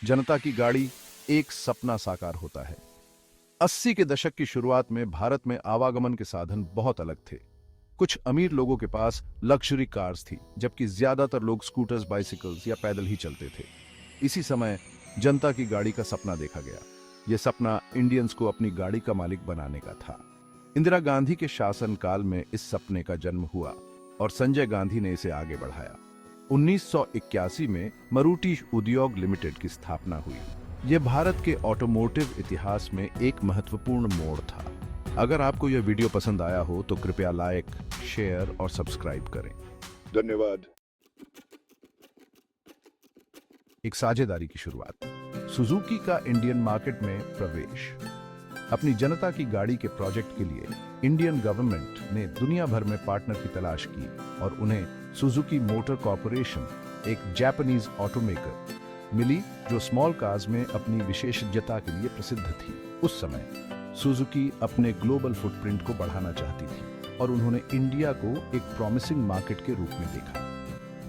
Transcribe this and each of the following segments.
जनता की गाड़ी एक सपना साकार होता है। 80 के दशक की शुरुआत में भारत में आवागमन के साधन बहुत अलग थे। कुछ अमीर लोगों के पास लग्जरी कार्स थी, जबकि ज्यादातर लोग स्कूटर्स, बाइसिकल्स या पैदल ही चलते थे। इसी समय जनता की गाड़ी का सपना देखा गया। यह सपना इंडियंस को अपनी गाड़ी का मालिक बनाने का था। इंदिरा गांधी के शासनकाल में इस सपने का जन्म हुआ और संजय गांधी ने इसे आगे बढ़ाया। 1981 में मारुति उद्योग लिमिटेड की स्थापना हुई। यह भारत के ऑटोमोटिव इतिहास में एक महत्वपूर्ण मोड़ था। अगर आपको यह वीडियो पसंद आया हो तो कृपया लाइक, शेयर और सब्सक्राइब करें। धन्यवाद। एक साझेदारी की शुरुआत। सुजुकी का इंडियन मार्केट में प्रवेश। अपनी जनता की गाड़ी के प्रोजेक्ट के लिए इंडियन गवर्नमेंट ने दुनिया भर में पार्टनर की तलाश की और उन्हें सुजुकी मोटर कॉर्पोरेशन, एक जापानीज ऑटोमेकर, मिली जो स्मॉल कार्स में अपनी विशेषज्ञता के लिए प्रसिद्ध थी। उस समय सुजुकी अपने ग्लोबल फुटप्रिंट को बढ़ाना चाहती थी और उन्होंने इंडिया को एक प्रॉमिसिंग मार्केट के रूप में देखा।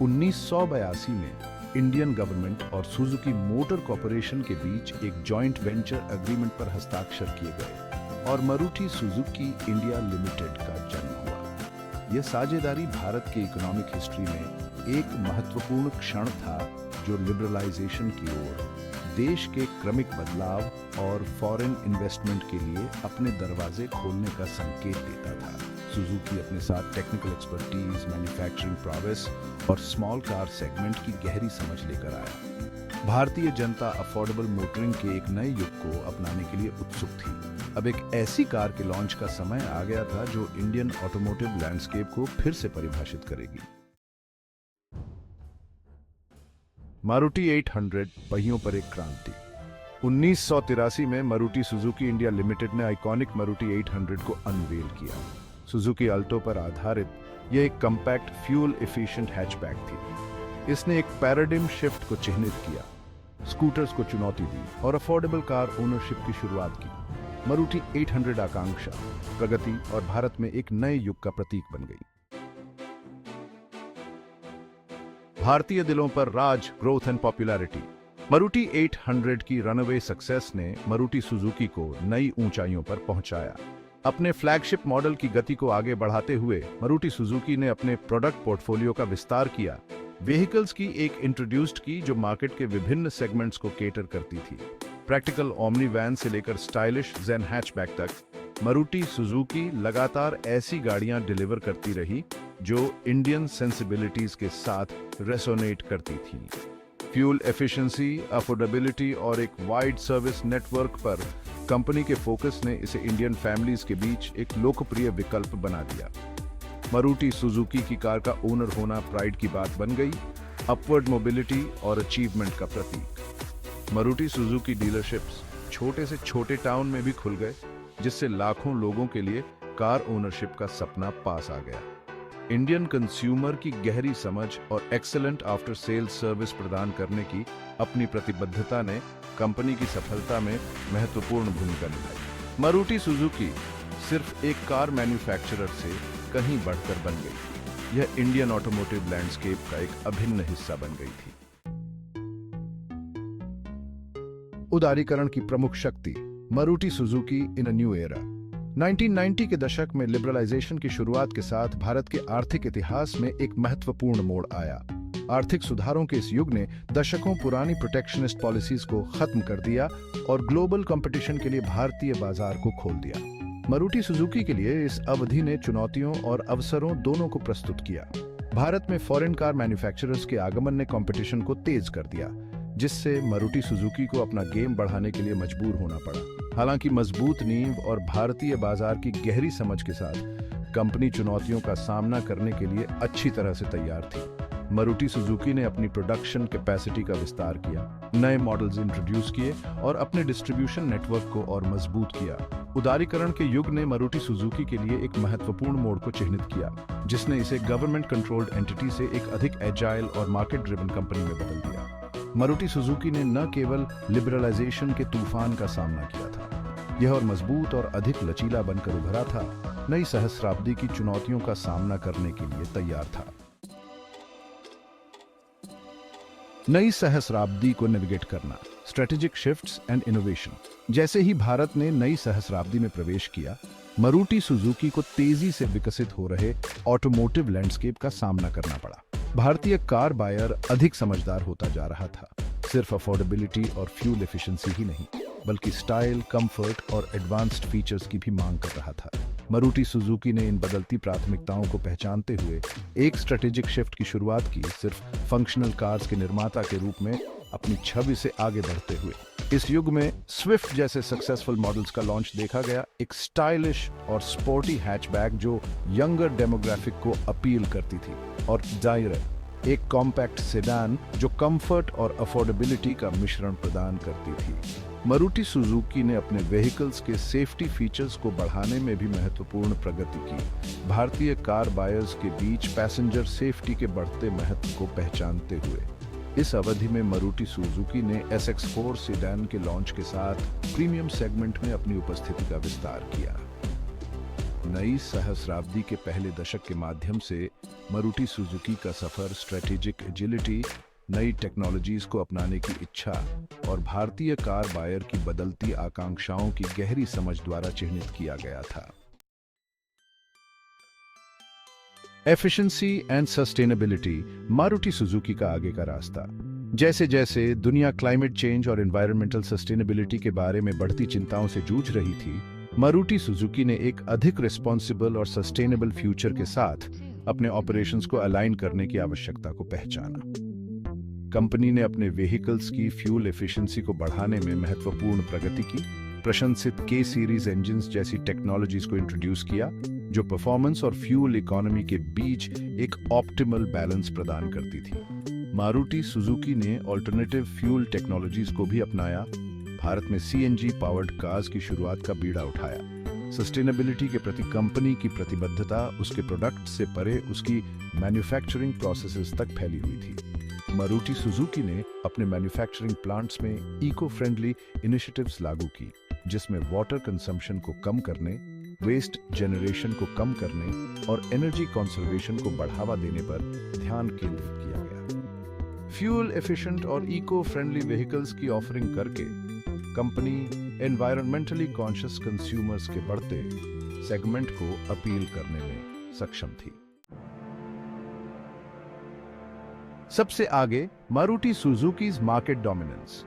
1982 में इंडियन गवर्नमेंट और सुजुकी मोटर कॉर्पोरेशन के बीच एक जॉइंट वेंचर एग्रीमेंट पर हस्ताक्षर किए गए और मारुति सुजुकी इंडिया लिमिटेड का जन्म हुआ। यह साझेदारी भारत के इकोनॉमिक हिस्ट्री में एक महत्वपूर्ण क्षण था, जो लिबरलाइजेशन की ओर, देश के क्रमिक बदलाव और फॉरेन इन्वेस्टमेंट के लिए अपने दरवाजे खोलने का संकेत देता था। सुजुकी अपने साथ टेक्निकल एक्सपर्टीज, मैन्युफैक्चरिंग प्रोग्रेस और स्मॉल कार सेगमेंट की गहरी समझ लेकर आया। भारतीय जनता अफोर्डेबल मोटरिंग के एक नए युग को अपनाने के लिए उत्सुक थी। अब एक ऐसी कार के लॉन्च का समय आ गया था जो इंडियन ऑटोमोटिव लैंडस्केप को फिर से परिभाषित करेगी। मारुति 800 पहियों पर एक क्रांति। 1983 में मारुति सुजुकी इंडिया लिमिटेड ने आइकॉनिक मारुति 800 को अनवेल किया। सुजुकी अल्टो पर आधारित यह एक कॉम्पैक्ट, फ्यूल एफिशिएंट हैचबैक थी। इसने एक पैराडिम शिफ्ट को चिह्नित किया, स्कूटर्स को चुनौती दी और अफोर्डेबल कार ओनरशिप की शुरुआत की। मारुति 800 आकांक्षा, प्रगति और भारत में एक नए युग का प्रतीक बन गई। भारतीय दिलों पर राज, ग्रोथ एंड पॉपुलैरिटी। मारुति 800 की रनअवे सक्सेस ने मारुति सुजुकी को नई ऊंचाइयों पर पहुंचाया। अपने फ्लैगशिप मॉडल की गति को आगे बढ़ाते हुए मारुति सुजुकी ने अपने प्रोडक्ट पोर्टफोलियो का विस्तार किया। व्हीकल्स की एक इंट्रोड्यूस्ड की जो मार्केट के विभिन्न सेगमेंट्स को केटर करती थी। प्रैक्टिकल ओमनी वैन से लेकर स्टाइलिश जेन हैचबैक तक, मारुति सुजुकी लगातार ऐसी गाड़ियां डिलीवर करती रही जो इंडियन सेंसिबिलिटीज के साथ रेसोनेट करती थी। फ्यूल एफिशिएंसी, अफोर्डेबिलिटी और एक वाइड सर्विस नेटवर्क पर कंपनी के फोकस ने इसे इंडियन फैमिलीज के बीच एक लोकप्रिय विकल्प बना दिया। मारुति सुजुकी की कार का ओनर होना प्राइड की बात बन गई, अपवर्ड मोबिलिटी और अचीवमेंट का प्रतीक। मारुति सुजुकी डीलरशिप्स छोटे से छोटे टाउन में भी खुल गए, जिससे लाखों लोगों के लिए कार ओनरशिप का सपना पास आ गया। इंडियन कंज्यूमर की गहरी समझ और एक्सेलेंट आफ्टर सेल्स सर्विस प्रदान करने की अपनी प्रतिबद्धता ने कंपनी की सफलता में महत्वपूर्ण भूमिका निभाई। मारुति सुजुकी सिर्फ एक कार मैन्युफैक्चरर से कहीं बढ़कर बन गई। यह इंडियन ऑटोमोटिव लैंडस्केप का एक अभिन्न हिस्सा बन गई थी। उदारीकरण की प्रमुख शक्ति। Maruti Suzuki in a new era. 1990 के दशक में लिबरलाइजेशन की शुरुआत के साथ भारत के आर्थिक इतिहास में एक महत्वपूर्ण मोड़ आया। आर्थिक सुधारों के इस युग ने दशकों पुरानी प्रोटेक्शनिस्ट पॉलिसीज को खत्म कर दिया और ग्लोबल कंपटीशन के लिए भारतीय बाजार को खोल दिया। मारुति सुजुकी के लिए इस अवधि ने चुनौतियों और अवसरों दोनों को प्रस्तुत किया। भारत में फॉरेन कार मैन्युफैक्चरर्स के आगमन ने कंपटीशन को तेज कर दिया, जिससे मारुति सुजुकी को अपना गेम बढ़ाने के लिए मजबूर होना पड़ा। हालांकि मजबूत नींव और भारतीय बाजार की गहरी समझ के साथ कंपनी चुनौतियों का सामना करने के लिए अच्छी तरह से तैयार थी। मारुति सुजुकी ने अपनी प्रोडक्शन कैपेसिटी का विस्तार किया, नए मॉडल्स इंट्रोड्यूस किए और अपने डिस्ट्रीब्यूशन नेटवर्क को और मजबूत किया। उदारीकरण के युग ने मारुति सुजुकी के लिए एक महत्वपूर्ण मोड़ को चिह्नित किया, जिसने इसे गवर्नमेंट कंट्रोल्ड एंटिटी से एक अधिक एजाइल और मार्केट ड्रिवन कंपनी में बदल दिया। मारुति सुजुकी ने न केवल लिबरलाइजेशन के तूफान का सामना किया था, यह और मजबूत और अधिक लचीला बनकर उभरा था, नई सहस्राब्दी की चुनौतियों का सामना करने के लिए तैयार था। नई सहस्राब्दी को नेविगेट करना। Strategic shifts and innovation. जैसे ही भारत ने नई सहस्राब्दी में प्रवेश किया, मारुति सुजुकी को तेजी से विकसित हो रहे ऑटोमोटिव लैंडस्केप का सामना करना पड़ा। भारतीय कार बायर अधिक समझदार होता जा रहा था। सिर्फ अफोर्डेबिलिटी और फ्यूल एफिशिएंसी ही नहीं, बल्कि स्टाइल, कंफर्ट और एडवांस्ड फीचर्स की भी मांग कर रहा था। मारुति सुजुकी ने इन बदलती प्राथमिकताओं को पहचानते हुए एक स्ट्रेटेजिक शिफ्ट की शुरुआत की, सिर्फ फंक्शनल कार्स के निर्माता के रूप में अपनी छवि से आगे बढ़ते हुए। इस युग में स्विफ्ट जैसे सक्सेसफुल मॉडल्स का लॉन्च देखा गया, एक स्टाइलिश और स्पोर्टी हैचबैक जो यंगर डेमोग्राफिक को अपील करती थी, और जाहिर है एक कॉम्पैक्ट सेडान जो कंफर्ट और अफोर्डेबिलिटी का मिश्रण प्रदान करती थी। मारुति सुजुकी ने अपने व्हीकल्स के सेफ्टी फीचर्स को बढ़ाने में भी महत्वपूर्ण प्रगति की। भारतीय कार बायर्स के बीच पैसेंजर सेफ्टी के बढ़ते महत्व को पहचानते हुए इस अवधि में मारुति सुजुकी ने SX4 सेडान के लॉन्च के साथ प्रीमियम सेगमेंट में अपनी उपस्थिति का विस्तार किया। नई सहस्राब्दी के पहले दशक के माध्यम से मारुति सुजुकी का सफर स्ट्रेटेजिक एजिलिटी, नई टेक्नोलॉजीज को अपनाने की इच्छा और भारतीय कार बायर की बदलती आकांक्षाओं की गहरी समझ द्वारा चिह्नित किया गया था। Efficiency and sustainability Maruti Suzuki का आगे का रास्ता। जैसे जैसे दुनिया क्लाइमेट चेंज और एनवायरमेंटल सस्टेनेबिलिटी के बारे में बढ़ती चिंताओं से जूझ रही थी, मारुति सुजुकी ने एक अधिक रिस्पॉन्सिबल और सस्टेनेबल फ्यूचर के साथ अपने ऑपरेशंस को अलाइन करने की आवश्यकता को पहचाना। कंपनी ने अपने व्हीकल्स की फ्यूल एफिशिएंसी को बढ़ाने में महत्वपूर्ण प्रगति की, प्रशंसित के सीरीज इंजन्स जैसी टेक्नोलॉजीज को इंट्रोड्यूस किया जो परफॉर्मेंस और फ्यूल इकोनॉमी के बीच एक ऑप्टिमल बैलेंस प्रदान करती थी। मारुति सुजुकी ने ऑल्टरनेटिव फ्यूल टेक्नोलॉजीज को भी अपनाया, भारत में CNG पावर्ड कार्स की शुरुआत का बीड़ा उठाया। सस्टेनेबिलिटी के प्रति कंपनी की प्रतिबद्धता उसके प्रोडक्ट से परे उसकी मैन्युफैक्चरिंग प्रोसेसेस तक फैली हुई थी। मारुति सुजुकी ने अपने मैन्युफैक्चरिंग प्लांट्स में इको फ्रेंडली इनिशिएटिव्स लागू की, जिसमें वाटर कंजम्पशन को कम करने, वेस्ट जनरेशन को कम करने और एनर्जी कंजर्वेशन को बढ़ावा देने पर ध्यान केंद्रित किया गया। फ्यूल एफिशिएंट और इको फ्रेंडली व्हीकल्स की ऑफरिंग करके कंपनी एनवायरमेंटली कॉन्शियस कंज्यूमर्स के बढ़ते सेगमेंट को अपील करने में सक्षम थी। सबसे आगे मारुति सुजुकी's मार्केट डोमिनेंस।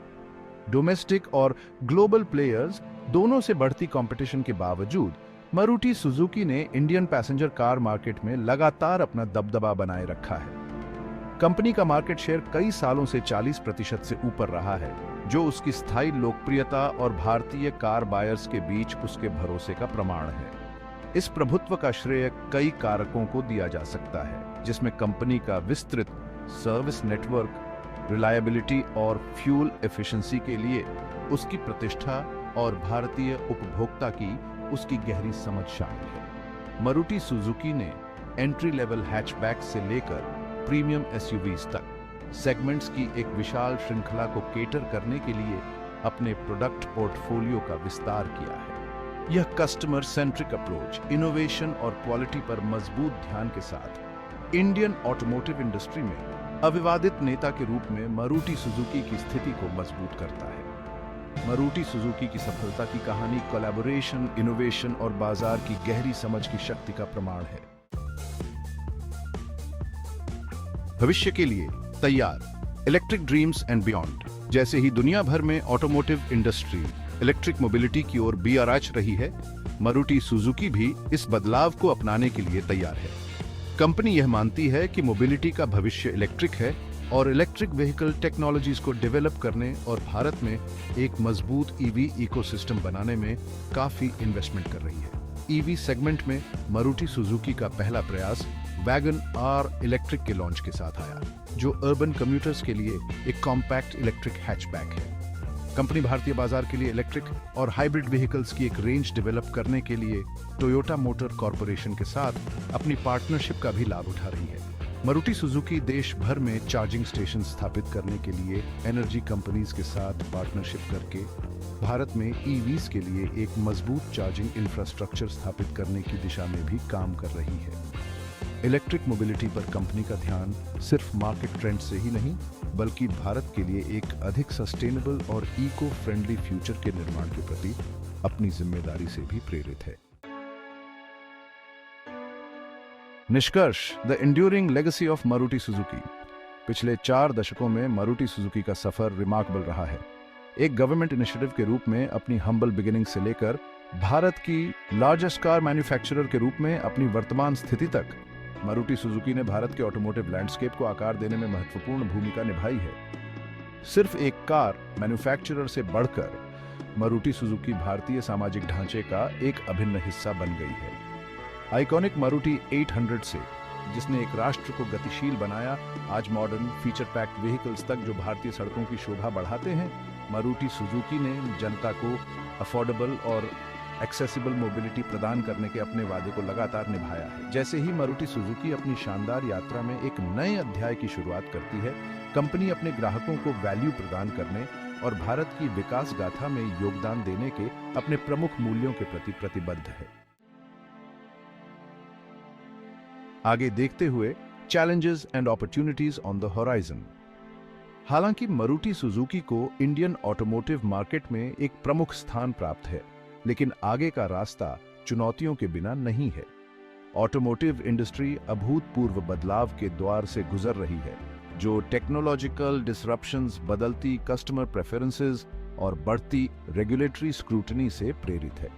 डोमेस्टिक और ग्लोबल प्लेयर्स दोनों से बढ़ती कंपटीशन के बावजूद मारुति सुजुकी ने इंडियन पैसेंजर कार मार्केट में लगातार अपना दबदबा बनाए रखा है। कंपनी का मार्केट शेयर कई सालों से 40% से ऊपर रहा है, जो उसकी स्थायी लोकप्रियता और भारतीय कार बायर्स के बीच उसके भरोसे का प्रमाण है। इस प्रभुत्व का श्रेय कई कारकों को दिया जा सकता है, जिसमें कंपनी का विस्तृत सर्विस नेटवर्क, रिलायबिलिटी और फ्यूल एफिशिएंसी के लिए उसकी प्रतिष्ठा और भारतीय उपभोक्ता की उसकी गहरी समझ शामिल है। मारुति सुजुकी ने एंट्री लेवल हैचबैक से लेकर प्रीमियम SUVs तक सेगमेंट्स की एक विशाल श्रृंखला को केटर करने के लिए अपने प्रोडक्ट पोर्टफोलियो का विस्तार किया है। यह कस्टमर सेंट्रिक अप्रोच, इनोवेशन और क्वालिटी पर मजबूत ध्यान के साथ इंडियन ऑटोमोटिव इंडस्ट्री में अविवादित नेता के रूप में मारुति सुजुकी की स्थिति को मजबूत करता है। मारुति सुजुकी की सफलता की कहानी कोलैबोरेशन, इनोवेशन और बाजार की गहरी समझ की शक्ति का प्रमाण है। भविष्य के लिए तैयार। Electric dreams and beyond. जैसे ही दुनिया भर में ऑटोमोटिव इंडस्ट्री इलेक्ट्रिक मोबिलिटी की ओर BRH रही है, मारुति सुजुकी भी इस बदलाव को अपनाने के लिए तैयार है। कंपनी यह मानती है कि मोबिलिटी का भविष्य इलेक्ट्रिक है और इलेक्ट्रिक व्हीकल टेक्नोलॉजीज को डेवलप करने और भारत में एक मजबूत EV इकोसिस्टम बनाने में काफी इन्वेस्टमेंट कर रही है। EV सेगमेंट में मारुति सुजुकी का पहला प्रयास वैगन R इलेक्ट्रिक के लॉन्च के साथ आया, जो अर्बन कम्यूटर्स के लिए एक कॉम्पैक्ट इलेक्ट्रिक हैचबैक है। कंपनी भारतीय बाजार के लिए इलेक्ट्रिक और हाइब्रिड व्हीकल्स की एक रेंज डेवलप करने के लिए टोयोटा मोटर कॉर्पोरेशन के साथ अपनी पार्टनरशिप का भी लाभ उठा रही है। मारुति सुजुकी देश भर में चार्जिंग स्टेशन स्थापित करने के लिए एनर्जी कंपनीज के साथ पार्टनरशिप करके भारत में EVs के लिए एक मजबूत चार्जिंग इंफ्रास्ट्रक्चर स्थापित करने की दिशा में भी काम कर रही है। इलेक्ट्रिक मोबिलिटी पर कंपनी का ध्यान सिर्फ मार्केट ट्रेंड से ही नहीं बल्कि भारत के लिए एक अधिक सस्टेनेबल और इको फ्रेंडली फ्यूचर के निर्माण के प्रति अपनी जिम्मेदारी से भी प्रेरित है। निष्कर्ष, the enduring legacy of Maruti Suzuki. पिछले 4 दशकों में मारुति सुजुकी का सफर रिमार्केबल रहा है। एक गवर्नमेंट इनिशिएटिव के रूप में अपनी हम्बल बिगिनिंग से लेकर भारत की लार्जेस्ट कार मैन्युफैक्चरर के रूप में अपनी वर्तमान स्थिति तक मारुति सुजुकी ने भारत के ऑटोमोटिव लैंडस्केप को आकार देने में महत्वपूर्ण भूमिका निभाई है। सिर्फ एक कार मैन्युफैक्चरर से बढ़कर मारुति सुजुकी भारतीय सामाजिक ढांचे का एक अभिन्न हिस्सा बन गई है। आइकॉनिक मारुति 800 से, जिसने एक राष्ट्र को गतिशील बनाया, आज मॉडर्न फीचर पैक्ड व्हीकल्स तक जो भारतीय सड़कों की शोभा बढ़ाते हैं, मारुति सुजुकी ने जनता को अफोर्डेबल और एक्सेसिबल मोबिलिटी प्रदान करने के अपने वादे को लगातार निभाया है। जैसे ही मारुति सुजुकी अपनी शानदार यात्रा में एक नए अध्याय की शुरुआत करती है, कंपनी अपने ग्राहकों को वैल्यू प्रदान करने और भारत की विकास गाथा में योगदान देने के अपने प्रमुख मूल्यों के प्रति प्रतिबद्ध है। आगे देखते हुए challenges and opportunities on the horizon. हालांकि मारुति सुजुकी को इंडियन ऑटोमोटिव मार्केट में एक प्रमुख स्थान प्राप्त है, लेकिन आगे का रास्ता चुनौतियों के बिना नहीं है। ऑटोमोटिव इंडस्ट्री अभूतपूर्व बदलाव के द्वार से गुजर रही है, जो टेक्नोलॉजिकल डिसरप्शंस, बदलती कस्टमर प्रेफरेंसेस और बढ़ती रेगुलेटरी स्क्रूटनी से प्रेरित है।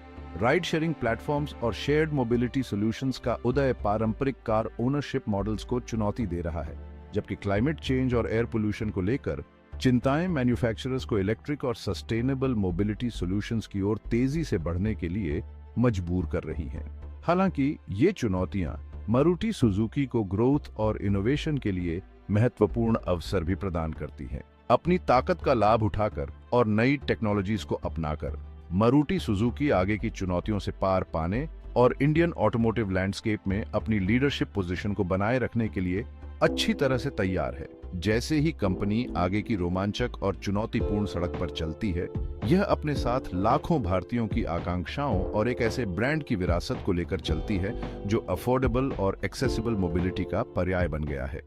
राइड शेयरिंग प्लेटफॉर्म्स और शेयर्ड मोबिलिटी सॉल्यूशंस का उदय पारंपरिक कार ओनरशिप मॉडल्स को चुनौती दे रहा है, जबकि क्लाइमेट चेंज और एयर पोल्यूशन को लेकर चिंताएं मैन्युफैक्चरर्स को इलेक्ट्रिक और सस्टेनेबल मोबिलिटी सॉल्यूशंस की ओर तेजी से बढ़ने के लिए मजबूर कर रही हैं। हालांकि ये चुनौतियां मारुति सुजुकी को ग्रोथ और इनोवेशन के लिए महत्वपूर्ण अवसर भी प्रदान करती हैं। अपनी ताकत का लाभ उठाकर और नई टेक्नोलॉजीज को अपनाकर मारुति सुजुकी आगे की चुनौतियों से पार पाने और इंडियन ऑटोमोटिव लैंडस्केप में अपनी लीडरशिप पोजीशन को बनाए रखने के लिए अच्छी तरह से तैयार है। जैसे ही कंपनी आगे की रोमांचक और चुनौतीपूर्ण सड़क पर चलती है, यह अपने साथ लाखों भारतीयों की आकांक्षाओं और एक ऐसे ब्रांड की विरासत को लेकर चलती है जो अफोर्डेबल और एक्सेसिबल मोबिलिटी का पर्याय बन गया है।